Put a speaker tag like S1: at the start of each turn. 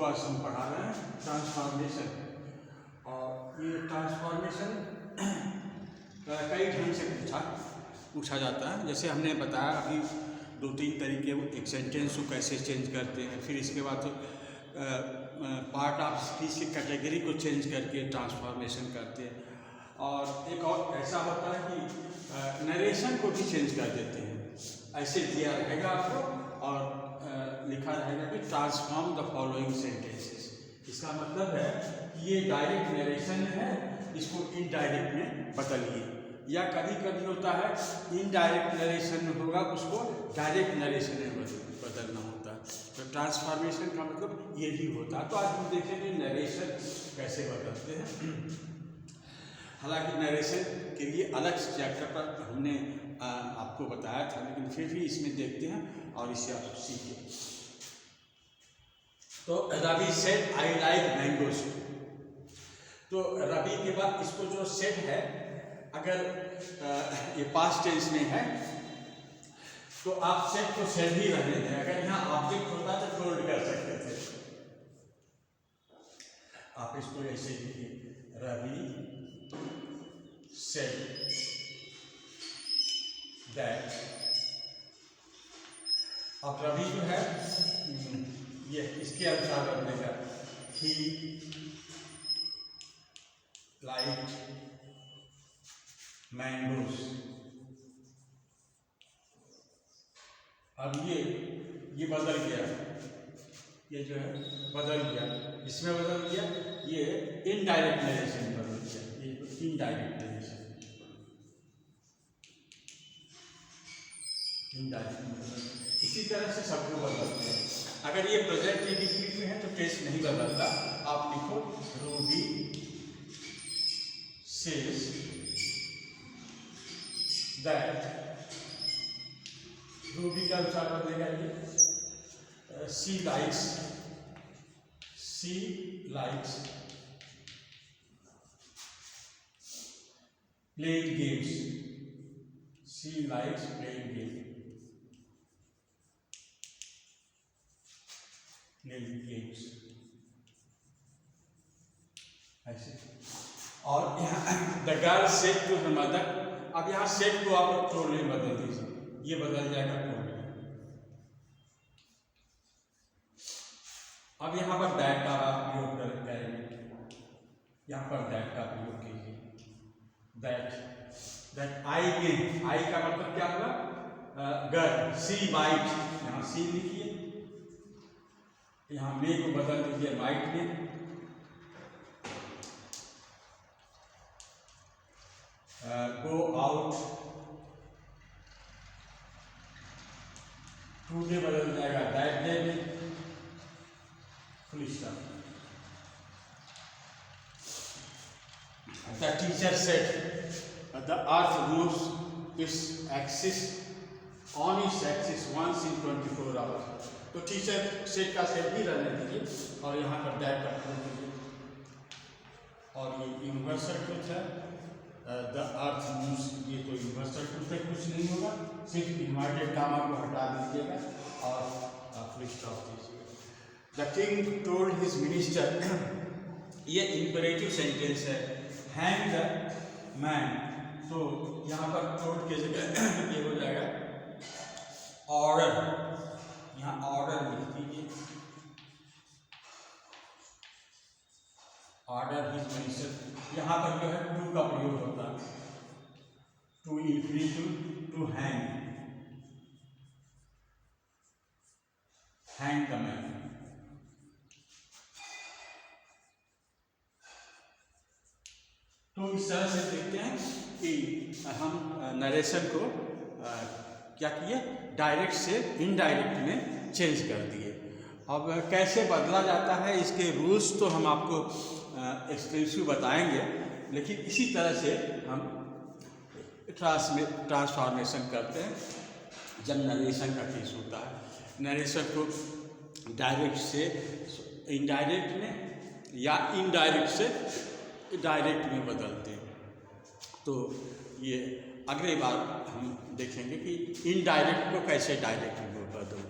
S1: आपको आज हम पढ़ा रहे हैं ट्रांसफॉर्मेशन। और ये ट्रांसफॉर्मेशन कई ढंग से पूछा जाता है। जैसे हमने बताया अभी 2-3 तरीके, एक सेंटेंस को कैसे चेंज करते हैं, फिर इसके बाद पार्ट ऑफ स्पीच की कैटेगरी को चेंज करके ट्रांसफॉर्मेशन करते हैं। और एक और ऐसा होता है कि नरेशन को भी चेंज कर देते हैं। ऐसे दिया रहेगा आपको और लिखा रहेगा कि ट्रांसफॉर्म द फॉलोइंग सेंटेंसेस। इसका मतलब है कि ये डायरेक्ट नरेशन है, इसको इनडायरेक्ट में बदलिए। या कभी कभी होता है इनडायरेक्ट नरेशन में होगा, उसको डायरेक्ट नरेशन में बदलना होता है। तो ट्रांसफॉर्मेशन का मतलब ये भी होता है। तो आज हम देखेंगे नरेशन कैसे बदलते हैं। हालांकि नरेशन के लिए अलग चैप्टर पर हमने आपको बताया था, लेकिन फिर भी इसमें देखते हैं और इसे आप सीखें। तो Ravi said I like mangoes. तो रवि के बाद इसको जो सेड है, अगर ये पास्ट टेंस में है तो आप सेड को सेड ही रहने दें। अगर यहाँ ऑब्जेक्ट होता तो टोल्ड कर सकते थे। आप इसको ऐसे लिखिए, रवि सेड दैट। अब रवि जो है ये इसके अनुसार बदलेगा, ही लाइक मैंगोज। अब ये बदल गया, ये जो है बदल गया। इसमें बदल गया, ये इनडायरेक्ट नरेशन बदल गया, ये इनडायरेक्ट नरेशन। इसी तरह से सबको बदलते हैं। अगर ये प्रेजेंट इंडिफिनिट में है तो टेंस नहीं बदलता। आप लिखो रूबी सेज दैट। रूबी का अनुसार बदलेगा ये, she likes playing games. She likes playing games. ऐसे। और यहाँ the girl said to her mother. अब यहाँ सेड को आप टोल्ड में बदल दीजिए, ये बदल जाएगा टोल्ड में। अब यहाँ पर दैट का आप प्रयोग करेंगे, यहाँ पर दैट का प्रयोग कीजिए। दैट आई में, आई का मतलब क्या हुआ, गर्ल। सी वाइट, यहाँ सी लिखिए, यहाँ मे को बदल दीजिए वाइट में। गो आउट, टू डे बदल जाएगा दैट डे में, full stop. The teacher said the earth moves its axis on its axis once in 24 hours. तो टीचर सेड का सेड भी रहने दीजिए और यहाँ पर दैट का प्रयोग कीजिए। और ये यूनिवर्सल ट्रूथ है, द अर्थ मूव्स, ये तो यूनिवर्सल ट्रूथ है, कुछ नहीं होगा, सिर्फ इन्वर्टेड कामा को हटा दीजिएगा और फुल स्टॉप दीजिएगा। The king told his minister, ये इंपरेटिव सेंटेंस है, हैंग द मैन। तो यहाँ पर टोल्ड के जगह ये हो जाएगा ऑर्डर, यहाँ ऑर्डर लिख दीजिए, ऑर्डर हिज मिनिस्टर। यहाँ पर जो है टू का प्रयोग होता है, to infinitive, to hang the man. तो इस तरह से देखते हैं कि हम नरेशन को क्या किए, डायरेक्ट से इनडायरेक्ट में चेंज कर दिए। अब कैसे बदला जाता है, इसके रूल्स तो हम आपको एक्सटेंसिव बताएंगे, लेकिन इसी तरह से हम ट्रांसफॉर्मेशन करते हैं जब नरेशन का केस होता है। नरेशन को डायरेक्ट से इनडायरेक्ट में या इनडायरेक्ट से डायरेक्ट में बदलते हैं। तो ये अगली बार हम देखेंगे कि इनडायरेक्ट को कैसे डायरेक्ट में बदलते हैं।